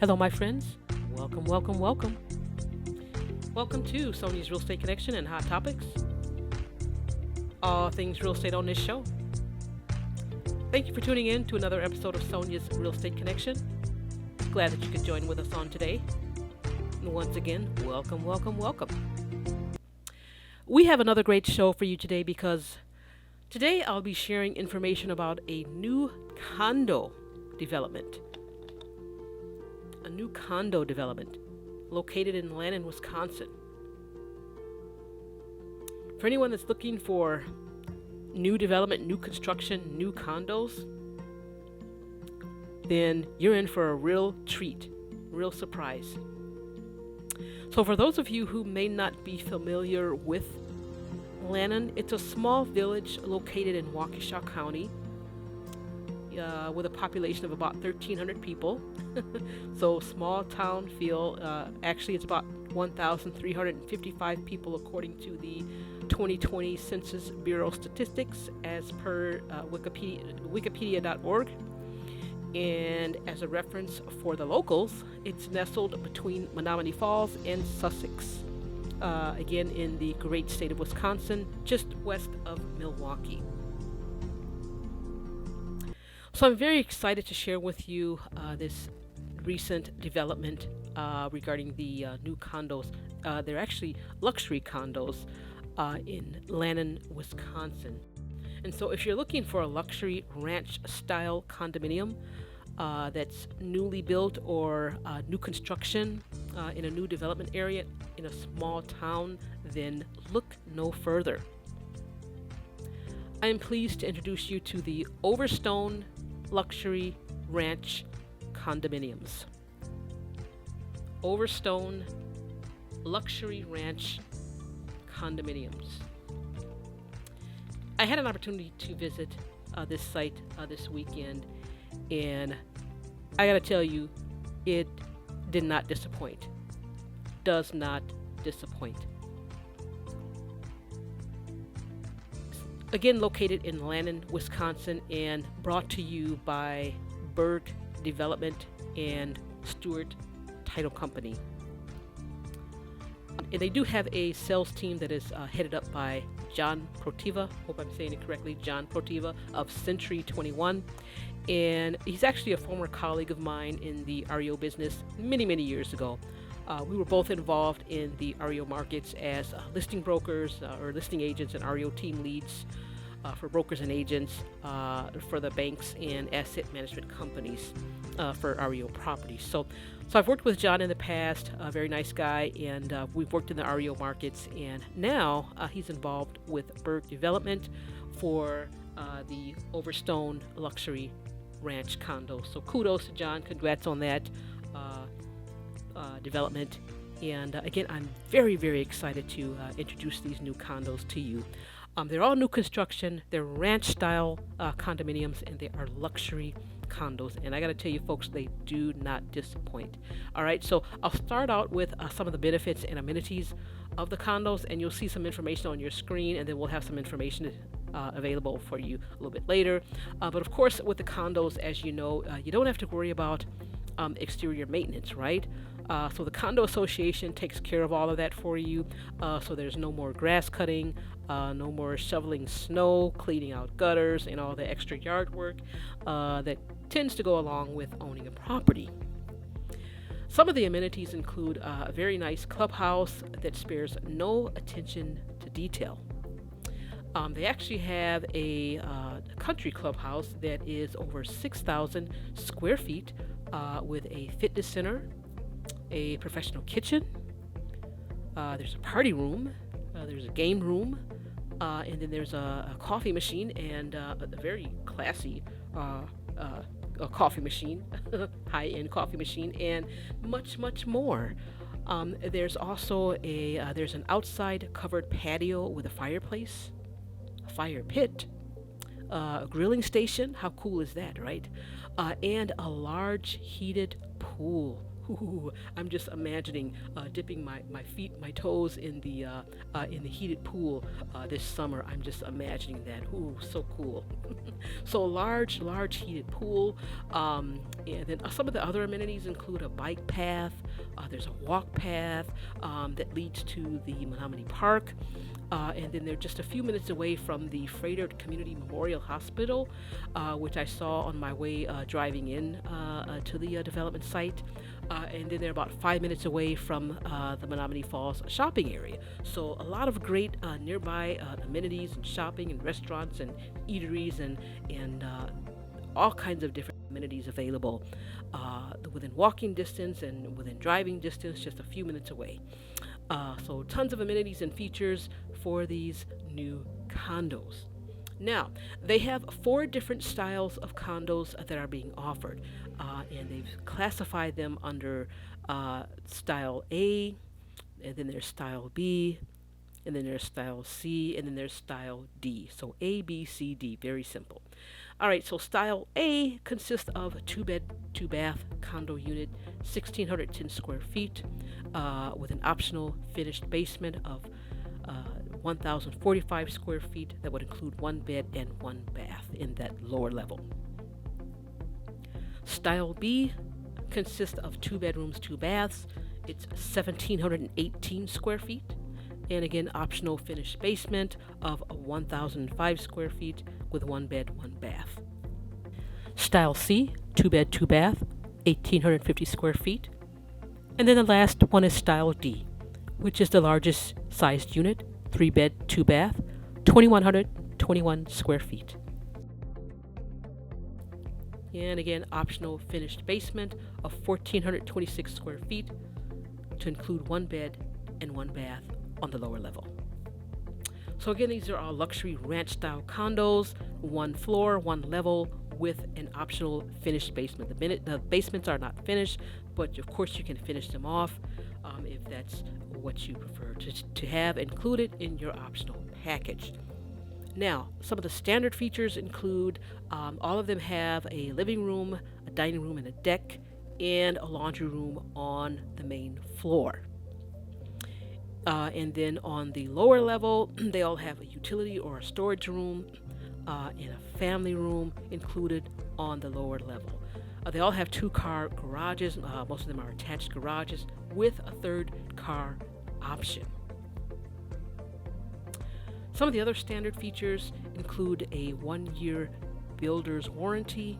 Hello, my friends. Welcome, welcome, welcome. Welcome to Sony's Real Estate Connection and Hot Topics. All things real estate on this show. Thank you for tuning in to another episode of Sonia's Real Estate Connection. Glad that you could join with us on today. And once again, welcome, welcome, welcome. We have another great show for you today because today I'll be sharing information about a new condo development. A new condo development located in Lannon, Wisconsin. For anyone that's looking for new development, new construction, new condos, then you're in for a real treat, real surprise. So for those of you who may not be familiar with Lannon, it's a small village located in Waukesha County with a population of about 1,300 people. So small town feel. Actually, it's about 1,355 people according to the 2020 Census Bureau statistics as per wikipedia.org. And as a reference for the locals, it's nestled between Menominee Falls and Sussex. Again, in the great state of Wisconsin, just west of Milwaukee. So I'm very excited to share with you this recent development regarding the new condos. They're actually luxury condos in Lannon, Wisconsin. And so if you're looking for a luxury ranch-style condominium that's newly built or new construction in a new development area in a small town, then look no further. I am pleased to introduce you to the OverStone Luxury Ranch Condominiums. OverStone Luxury Ranch Condominiums. I had an opportunity to visit this site this weekend, and I gotta tell you, it did not disappoint. Does not disappoint. Again, located in Lannon, Wisconsin, and brought to you by Berg Development and Stewart Title Company. And they do have a sales team that is headed up by John Protiva, hope I'm saying it correctly, John Protiva of Century 21. And he's actually a former colleague of mine in the REO business many, many years ago. We were both involved in the REO markets as listing brokers or listing agents and REO team leads for brokers and agents for the banks and asset management companies for REO properties. So I've worked with John in the past, a very nice guy, and we've worked in the REO markets, and now he's involved with Berg Development for the OverStone Luxury Ranch Condos. So kudos to John, congrats on that development. And again, I'm very, very excited to introduce these new condos to you. They're all new construction, they're ranch-style condominiums, and they are luxury condos. And I got to tell you, folks, they do not disappoint. All right, so I'll start out with some of the benefits and amenities of the condos, and you'll see some information on your screen, and then we'll have some information available for you a little bit later. But of course, with the condos, as you know, you don't have to worry about exterior maintenance, right? So the condo association takes care of all of that for you. So there's no more grass cutting, no more shoveling snow, cleaning out gutters, and all the extra yard work that tends to go along with owning a property. Some of the amenities include a very nice clubhouse that spares no attention to detail. They actually have a country clubhouse that is over 6,000 square feet with a fitness center, a professional kitchen, there's a party room, there's a game room, and then there's a coffee machine and a very classy a coffee machine, high-end coffee machine, and much, much more. There's also there's an outside covered patio with a fireplace, a fire pit, a grilling station. How cool is that, right? And a large heated pool. Ooh, I'm just imagining dipping my feet, my toes in the heated pool this summer. I'm just imagining that. Ooh, so cool. So a large heated pool. And then some of the other amenities include a bike path. There's a walk path that leads to the Menominee Park. And then they're just a few minutes away from the Freighter Community Memorial Hospital, which I saw on my way driving in to the development site. And then they're about 5 minutes away from the Menominee Falls shopping area. So a lot of great nearby amenities and shopping and restaurants and eateries and all kinds of different amenities available within walking distance and within driving distance, just a few minutes away. So tons of amenities and features for these new condos. Now, they have four different styles of condos that are being offered, and they've classified them under Style A, and then there's Style B, and then there's Style C, and then there's Style D. So A, B, C, D, very simple. All right, so Style A consists of a two bed, two bath condo unit, 1,610 square feet, with an optional finished basement of 1,045 square feet that would include one bed and one bath in that lower level. Style B consists of two bedrooms, two baths. It's 1,718 square feet, and again, optional finished basement of 1,005 square feet with one bed, one bath. Style C, two bed, two bath, 1,850 square feet. And then the last one is Style D, which is the largest sized unit, three bed, two bath, 2,121 square feet. And again, optional finished basement of 1,426 square feet to include one bed and one bath on the lower level. So again, these are all luxury ranch style condos, one floor, one level with an optional finished basement. The basements are not finished, but of course you can finish them off if that's what you prefer to have included in your optional package. Now, some of the standard features include all of them have a living room, a dining room, and a deck, and a laundry room on the main floor. And then on the lower level, they all have a utility or a storage room and a family room included on the lower level. They all have two-car garages. Most of them are attached garages with a third car option. Some of the other standard features include a 1-year builder's warranty.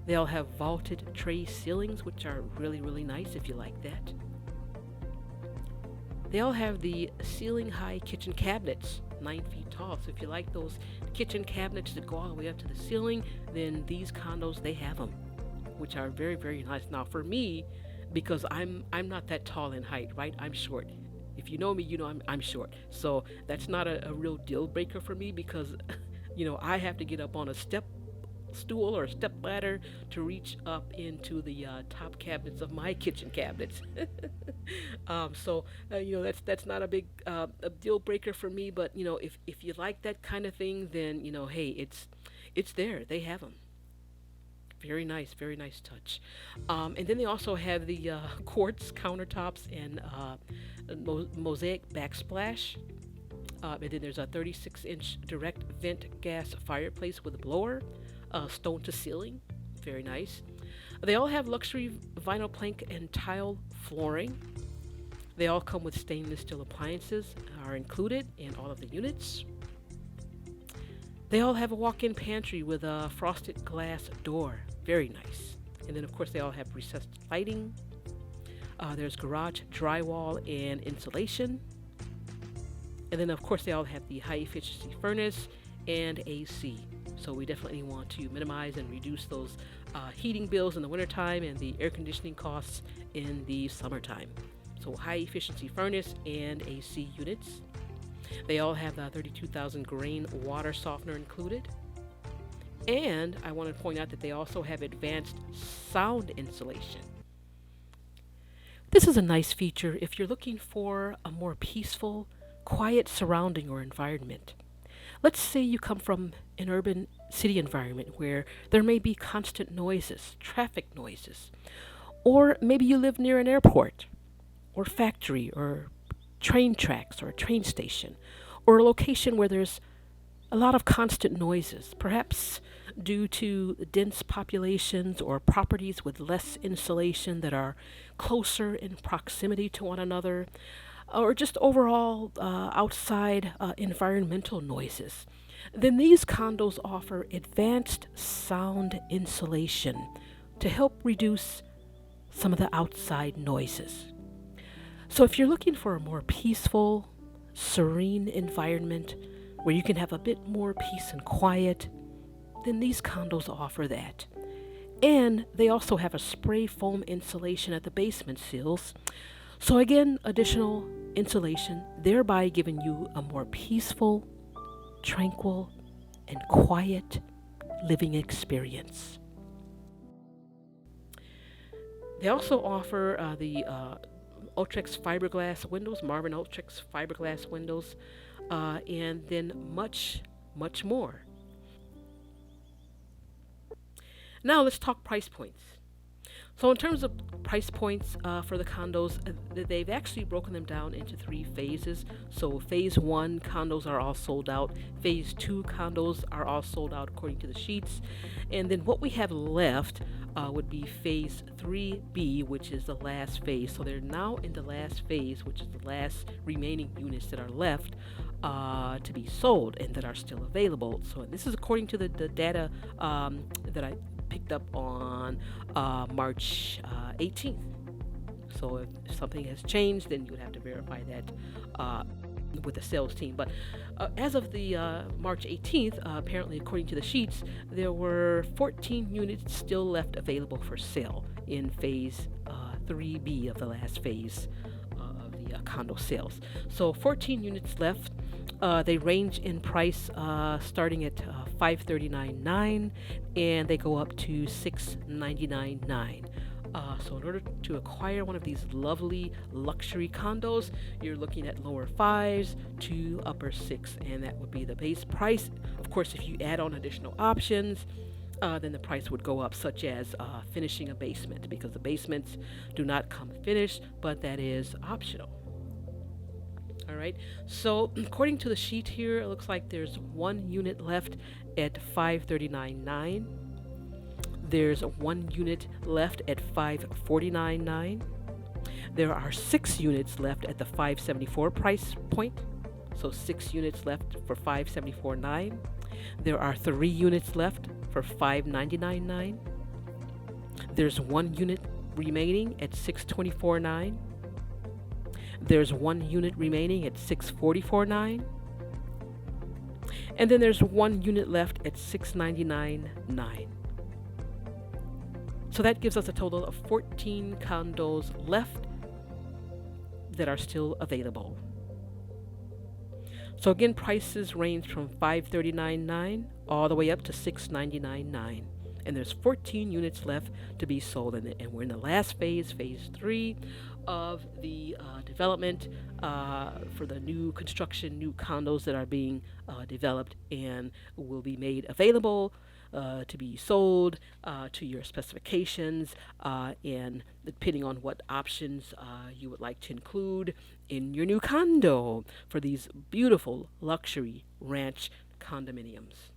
They all have vaulted tray ceilings, which are really, really nice if you like that. They all have the ceiling-high kitchen cabinets, 9 feet tall. So if you like those kitchen cabinets that go all the way up to the ceiling, then these condos, they have them, which are very, very nice. Now for me, because I'm not that tall in height, right? I'm short. If you know me, you know I'm short. So that's not a real deal breaker for me because, I have to get up on a step stool or a step ladder to reach up into the top cabinets of my kitchen cabinets. That's not a big a deal breaker for me. But if you like that kind of thing, then hey, it's there. They have them. Very nice touch. And then they also have the quartz countertops and mosaic backsplash. And then there's a 36-inch direct vent gas fireplace with a blower, stone to ceiling. Very nice. They all have luxury vinyl plank and tile flooring. They all come with stainless steel appliances, are included in all of the units. They all have a walk-in pantry with a frosted glass door. Very nice. And then, of course, they all have recessed lighting. There's garage drywall and insulation. And then, of course, they all have the high-efficiency furnace and AC. So we definitely want to minimize and reduce those heating bills in the wintertime and the air conditioning costs in the summertime. So high-efficiency furnace and AC units. They all have the 32,000 grain water softener included. And I want to point out that they also have advanced sound insulation. This is a nice feature if you're looking for a more peaceful, quiet surrounding or environment. Let's say you come from an urban city environment where there may be constant noises, traffic noises, or maybe you live near an airport or factory or train tracks or a train station or a location where there's a lot of constant noises, perhaps due to dense populations or properties with less insulation that are closer in proximity to one another, or just overall outside environmental noises. Then these condos offer advanced sound insulation to help reduce some of the outside noises. So if you're looking for a more peaceful, serene environment where you can have a bit more peace and quiet, then these condos offer that. And they also have a spray foam insulation at the basement sills. So again, additional insulation, thereby giving you a more peaceful, tranquil, and quiet living experience. They also offer the Ultrex fiberglass windows, Marvin Ultrex fiberglass windows, and then much, much more. Now let's talk price points. So in terms of price points for the condos, they've actually broken them down into three phases. So phase one condos are all sold out. Phase two condos are all sold out according to the sheets. And then what we have left would be phase 3B, which is the last phase. So they're now in the last phase, which is the last remaining units that are left to be sold and that are still available. So this is according to the data that I picked up on March 18th. So if something has changed, then you would have to verify that with the sales team. But as of the March 18th, apparently according to the sheets, there were 14 units still left available for sale in phase 3B of the last phase of the condo sales. So 14 units left. They range in price starting at $539.9 and they go up to $699.9. So in order to acquire one of these lovely luxury condos, you're looking at lower fives to upper six, and that would be the base price. Of course, if you add on additional options, then the price would go up, such as finishing a basement, because the basements do not come finished, but that is optional. All right, so according to the sheet here, it looks like there's one unit left at $539.9. There's one unit left at $549.9. There are 6 units left at the $574 price point. So 6 units left for $574.9. There are 3 units left for $599.9. There's 1 unit remaining at $624.9. There's 1 unit remaining at $644.9. And then there's 1 unit left at $699.9. So that gives us a total of 14 condos left that are still available. So again, prices range from $539.9 all the way up to $699.9. And there's 14 units left to be sold. And we're in the last phase, phase 3 of the development for the new construction, new condos that are being developed and will be made available to be sold to your specifications, and depending on what options you would like to include in your new condo for these beautiful luxury ranch condominiums.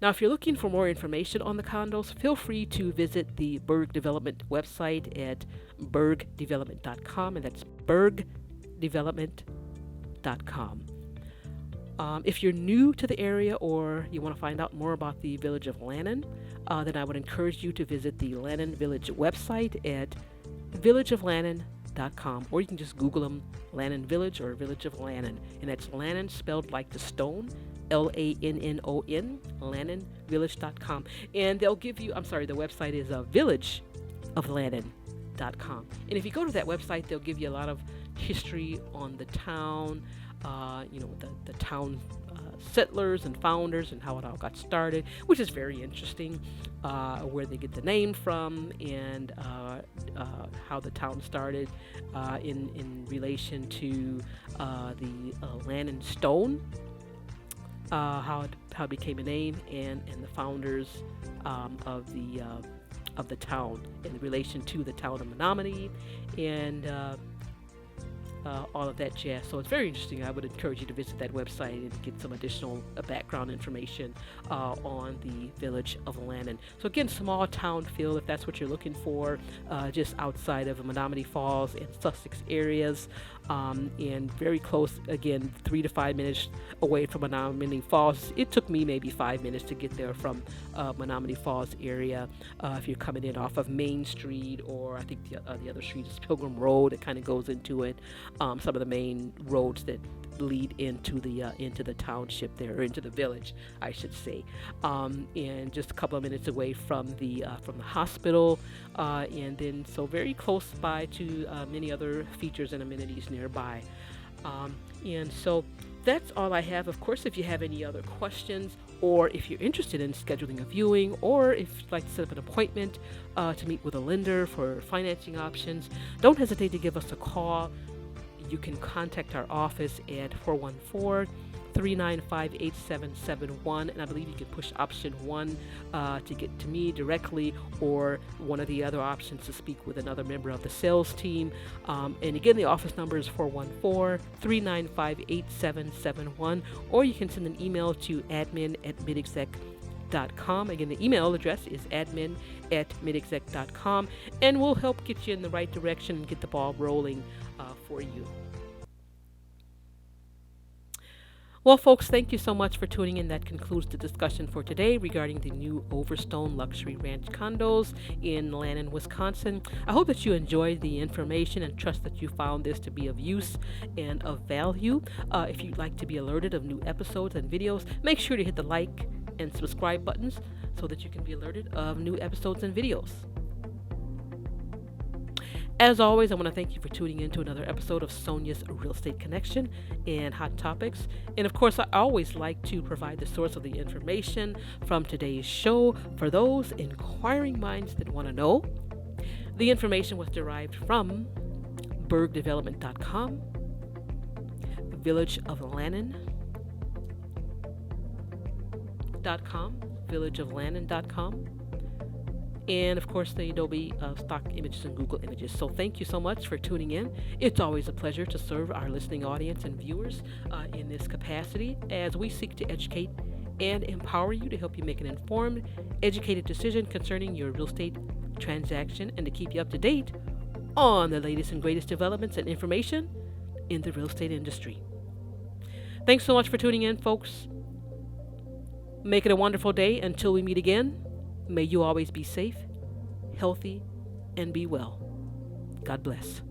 Now, if you're looking for more information on the condos, feel free to visit the Berg Development website at bergdevelopment.com, and that's bergdevelopment.com. If you're new to the area or you want to find out more about the village of Lannon, then I would encourage you to visit the Lannon Village website at villageoflannon.com, or you can just Google them, Lannon Village or Village of Lannon, and that's Lannon spelled like the stone, Lannon, LannonVillage.com. And they'll give you, the website is villageoflannon.com. And if you go to that website, they'll give you a lot of history on the town, the town settlers and founders and how it all got started, which is very interesting, where they get the name from and how the town started in relation to the Lannon stone. how it became a name, and the founders of the town in relation to the town of Menominee, and all of that jazz. So it's very interesting. I would encourage you to visit that website and get some additional background information on the village of Lannon. So again, small town feel if that's what you're looking for, just outside of Menominee Falls and Sussex areas, and very close. Again, 3 to 5 minutes away from Menominee Falls. It took me maybe 5 minutes to get there from Menominee Falls area. If you're coming in off of Main Street, or I think the other street is Pilgrim Road. It kind of goes into it. Some of the main roads that lead into the township there, or into the village, I should say, and just a couple of minutes away from the hospital, and then so very close by to many other features and amenities nearby, and so that's all I have. Of course, if you have any other questions, or if you're interested in scheduling a viewing, or if you'd like to set up an appointment to meet with a lender for financing options, don't hesitate to give us a call. You can contact our office at 414-395-8771, and I believe you can push option 1 to get to me directly, or one of the other options to speak with another member of the sales team. And again, the office number is 414-395-8771, or you can send an email to admin@midexec.com. Again, the email address is admin@midexec.com, and we'll help get you in the right direction and get the ball rolling for you. Well, folks, thank you so much for tuning in. That concludes the discussion for today regarding the new OverStone Luxury Ranch condos in Lannon, Wisconsin. I hope that you enjoyed the information and trust that you found this to be of use and of value. If you'd like to be alerted of new episodes and videos, make sure to hit the like and subscribe buttons so that you can be alerted of new episodes and videos. As always, I want to thank you for tuning in to another episode of Sonia's Real Estate Connection and Hot Topics. And of course, I always like to provide the source of the information from today's show for those inquiring minds that want to know. The information was derived from bergdevelopment.com, villageoflannon.com, and of course the Adobe stock images and Google images. So thank you so much for tuning in. It's always a pleasure to serve our listening audience and viewers in this capacity as we seek to educate and empower you to help you make an informed, educated decision concerning your real estate transaction, and to keep you up to date on the latest and greatest developments and information in the real estate industry. Thanks so much for tuning in, folks. Make it a wonderful day until we meet again. May you always be safe, healthy, and be well. God bless.